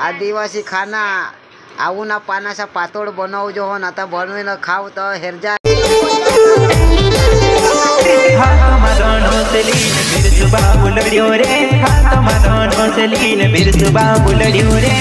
आदिवासी खाना आऊना पानाचा पातोड बनवजो हो आता बनवीन खाव तर हेरजा हाथ मदन होसलीन बिरसु बाबू लड़ियो रे हाथ मदन होसलीन बिरसु बाबू लड़ियो रे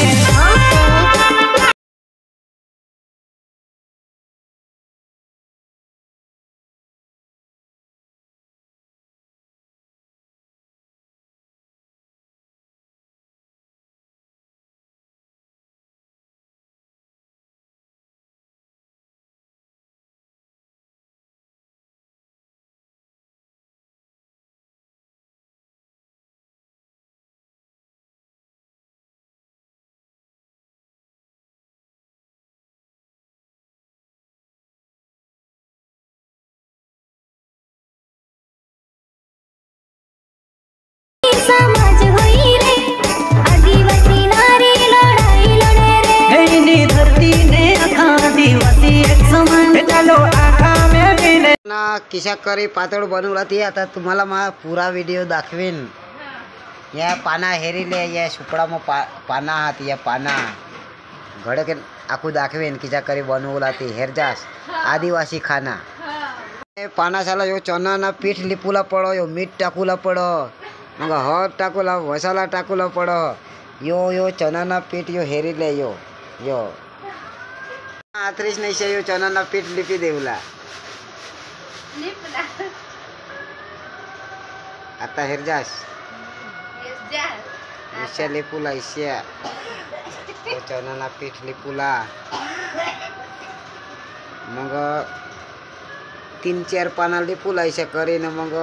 किशा करी पातळ बनवला ती आता तुम्हाला मा पुरा व्हिडिओ दाखवीन या पाना हेरिले या सुपडा मग पाना हात या पाना घडके आखू दाखवेन किशा करी बनवला ती हेरजास आदिवासी खाना पाना साला यो चना ना पीठ लिपूला पडो यो मीठ टाकूला पडो मग हळद टाकूला मसाला टाकूला पडो यो यो चना ना पीठ यो हेरिले यो यो आत्रीच नाही यो चना ना पीठ लिपी देऊला आता हेरजास इशा लिपुला इशा चना पीठ लिपुला मग 3-4 पाना लिपुला इशा करीन मग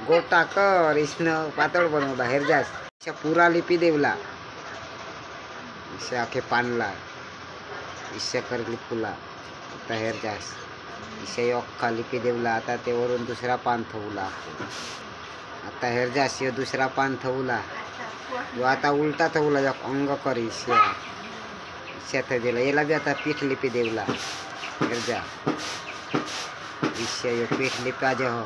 गोटा कर इसनं पातळ बनवला हेरजास इशा पुरा लिपी देवला इशा आखे पानला इशा कर लिपुला आता हेरजास इशा अख्खा लिपी देवला आता ते वरून दुसरा पान थवला आता हेरजास यो दुसरा पान थवला यो आता उलटा थवला जो अंग कर इशा इशा थ दिला याला बी आता पीठ लिपी देवला हेरजा इशा यो पीठ लिपा जो हो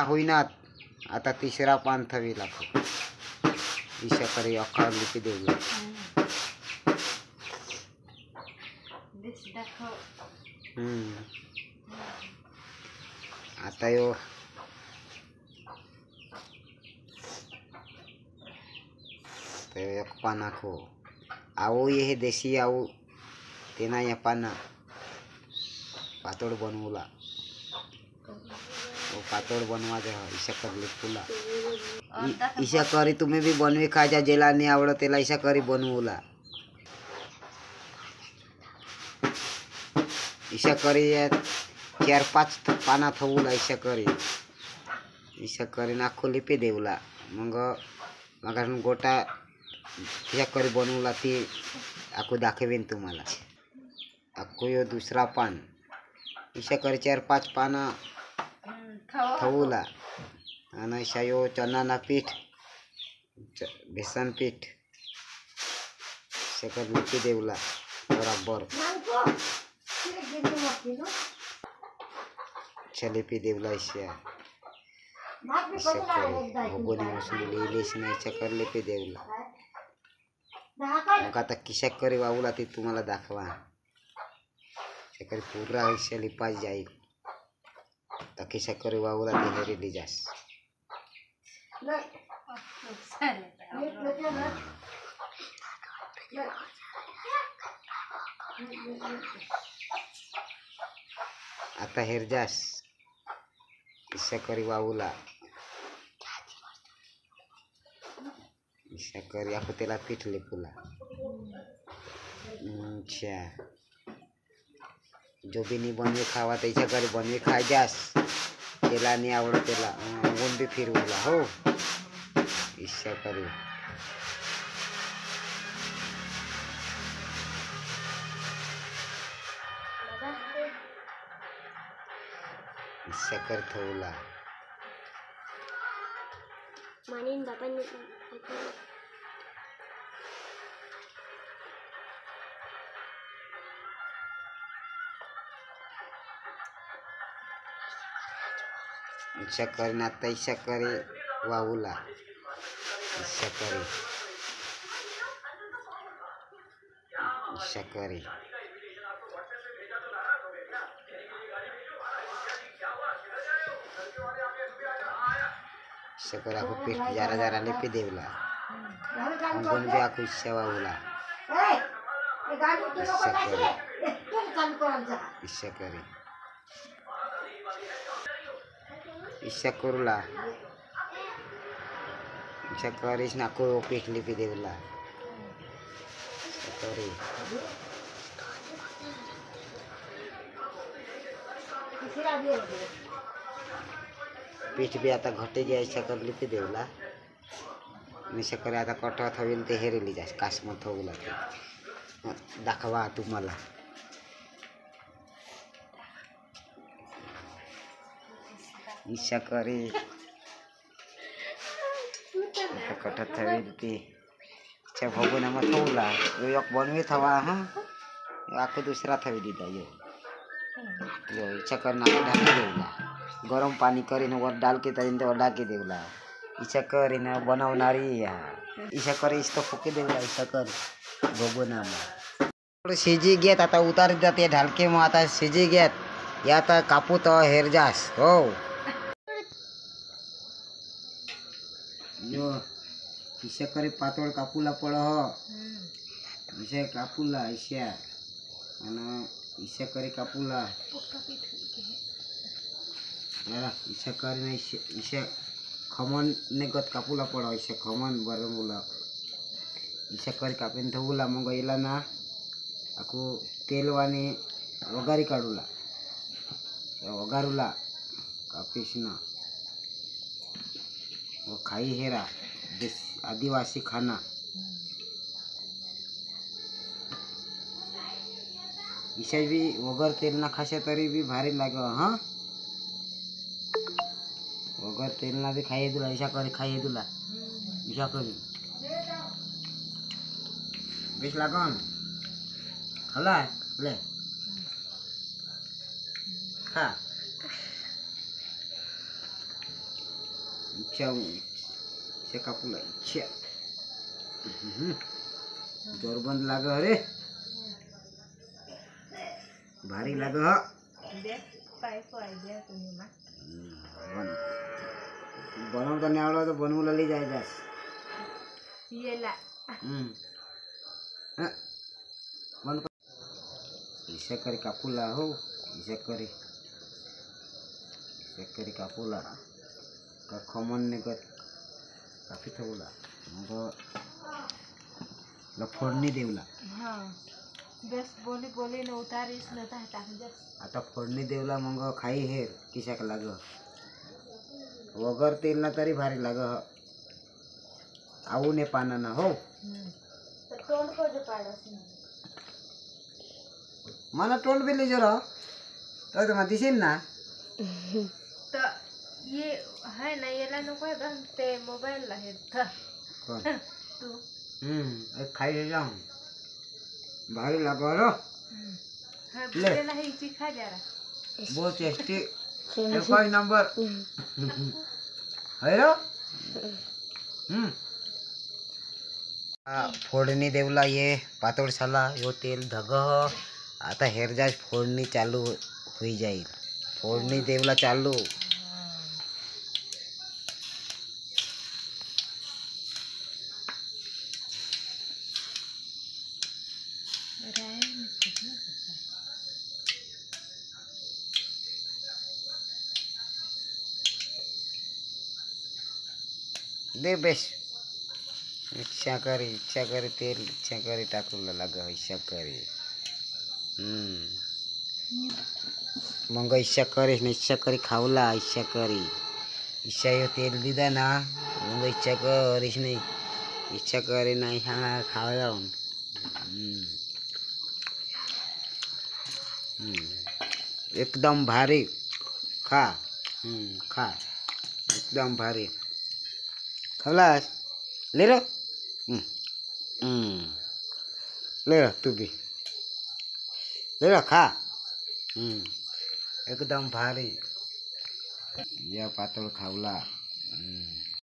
होईना आता तिसरा पान थवी लागतो इशा करी अख्खा लिपी देऊला आता यो एक पाना खो आओ ये देशी आओ तेना या पाना पातोड बनवला पातोड बनवा दे इशा कर लिपुला इशा करी तुम्ही भी बनवी खायच्या जेला नाही आवडत त्याला इशा करी बनवला इशा करी 4-5 पाना थवला इशा करी नाखो लिपी देवला मग मग गोटा इशा करी बनवला ती आखू दाखवेन तुम्हाला आखू यो दुसरा पान इशा करी 4-5 पाना थवला आणि इशा यो चना पीठ बेसन पीठ इशा कर लिपी देवला बराबर लिपी देवला इशा भोगोली मसुली इलेश नाही इशा कर लिपी देवला मग आता किशा करी वावला ती तुम्हाला दाखवा इशा करी पुरा इशा लिपा जाईल आता किशा करी वावला ती हेरिली जास आता हेरजास इशा करी वावला इशा करी आखो त्याला पीठ लिपुला अच्छा जो भी नहीं बनवे खावा तैसा करी बनवे खा जास त्याला नहीं आवडत त्याला ऊन भी फिरवला हो इशा करी इशा कर थवला मानिन बापाने इच्छा करी ना आता इच्छा करी वाहूला इच्छा करी इच्छा aku pis jara-jara lipi deula anggun bi aku iच्छा वाहूला इच्छा करूला इच्छा करीस ना aku pis lipi deula करी पीठ बी आता घटे गया इच्छा कर लिपी देवला निशा करे आता कटत होईल ते हेरेली जास कासमत होऊला दाखवा तुम्हाला इच्छा करी आता कटत होईल ते इच्छा भगोना मत होऊला यो एक बनवी थवा हा आखो दुसरा थवी दीदा यो इच्छा करना ढाकी देवला गरम पानी करीने वर डाल के तरीन ते ढाकी देवला इच्छा करीने बनवणारी इच्छा करी इस्तो फुके देवला इच्छा कर भगोना थोडं शिजी घेत आता उतार जाते ढालके मग आता शिजी घेत या आता कापू तर हेरजास हो यो इच्छा करे पातळ कापूला पड हो इच्छा कापूला इच्छा आणि इच्छा करे कापूला इच्छा करे इच्छा खमन नेगत कापूला पड इच्छा खमन बरमुला इच्छा करे कापीन ठेवूला मग येला ना आखू तेलवाने वगारी काढूला वगारूला कापीस ना वो खाई हेरा आदिवासी खाना इशा भी वगर तेल ना खाशे तरी भी भारी लागे हाँ वगर तेल ना भी खाई तुला इशा करी खाई तुला इशा करी बेस लागन खाला ले खा इच्छा इच्छा कापूला इच्छा जोरबंद लाग रे भारी लाग बनवता नाही आवडला तर बनवूला लई जायचास इच्छा करी कापूला हो इच्छा करी कापूला का खमन निघत काफी ठेवला मग फोडणी देवला बस बोली बोली न उतारीस न आता फोडणी देवला मग खाई हेर किशाक लाग वगर तेल ना तरी भारी लाग आऊ ने पाना ना हो तोंड को पाडस मला तोंड बिले जरा तर तुम्हाला दिसेल ना तर ये है ना याला नको आहे ते मोबाईल आहे कोण तू एक खाई जाऊन भारी लागो रो हाँ बोलेला है इची खा जरा बहुत टेस्टी एक नंबर है रो फोडणी देवला ये पातळ साला यो तेल धग आता हेरजाज फोडणी चालू होई जाईल फोडणी देवला चालू दे बेस इच्छा करी तेल इच्छा करी टाकूला लाग इच्छा करी मग इच्छा करीस ना इच्छा करी खावला इच्छा करी इच्छा यो तेल दिदा ना मग इच्छा करीस नाही इच्छा करी नाही खावा जाऊन एकदम भारी खा खा एकदम भारी खावलास ले रो ले रो तू भी ले रो खा एकदम भारी या पातळ खावला